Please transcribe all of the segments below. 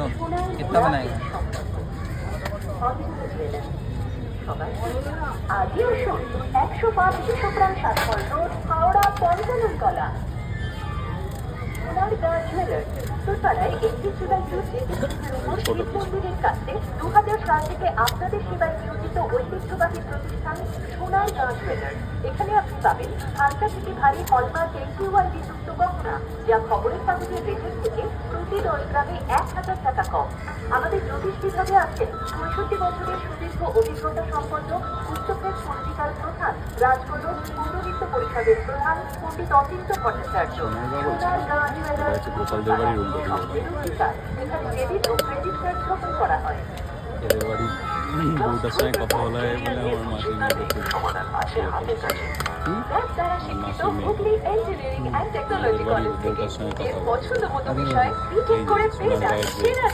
तो कितना बनाएगा? আজই আসুন 105 বিশ্বপ্রাণ সাতফল রোড হাওড়া পঞ্চাননতলা সোনারগাঁ জুয়েলার্স উত্তরপাড়ায় 81/2 জেপিসির উপর শিব মন্দিরের কাছে 2000 সাল থেকে আপনাদের সেবায় নিয়োজিত ঐতিহ্যবাহী প্রতিষ্ঠান সোনারগাঁ জুয়েলার্স। এখানে আপনি পাবেন হালকা থেকে ভারী হলমার্ক NQID যুক্ত গহনা, যা খবরের কাগজের রেটের থেকে প্রতি 10 গ্রামে 1000 টাকা কম। আমাদের জ্যোতিষ বিভাগে আছেন 65 বছরের সুদীর্ঘ অভিজ্ঞতা সম্পন্ন উচ্চপ্রেস পলিটিক্যাল প্রধান, রাজকোলক পৌরহিত্য পরিষদের প্রধান পণ্ডিত অচিন্ত ভট্টাচার্য। সোনারগাঁ জুয়েলার্স এখানে ডেবিট ও ক্রেডিট কার্ড গ্রহণ করা হয়। এদের বাড়ি বউটার সঙ্গে কথা বলা হয় বলে আমার মাসির মেয়ে সমাধান আছে হাতের কাছে। দ্বারা শিক্ষিত Hooghly engineering and technology college থেকে এর পছন্দ মতো বিষয় বিটেক করে পেয়ে যান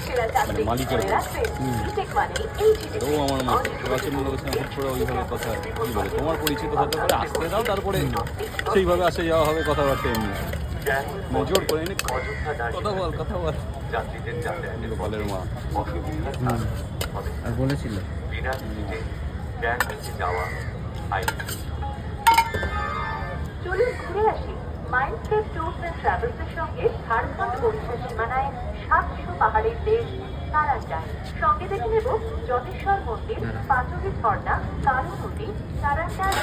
সেরা চাকরি। মনে রাখবেন বিটেক মানে ও আমার মাসি গাছের মূল্য করছে হুট করে ওইভাবে কথা কি বলে তোমার পরিচিত হতে পারে আসতে দাও, তারপরে সেইভাবে আসে যাওয়া হবে কথাবার্তা এমনি জোর করে এনে কথা বল যাত্রীদের যাতায়াতের গোপালের মা অসুবিধা আর বলেছিল বিনা টিকিটে ব্যাংকে যাওয়া আইন। চলুন ঘুরে আসি মাইন্ডস্কেপ ট্যুরস অ্যান্ড ট্রাভেলসের সঙ্গে ঝাড়খণ্ড ওড়িশা সীমানায় 700 পাহাড়ের দেশ সারাঞ্জায়। সঙ্গে দেখে নেব জটেশ্বর মন্দির, পাঁচবি ঝর্ণা, কালু নদী, সারাঞ্জার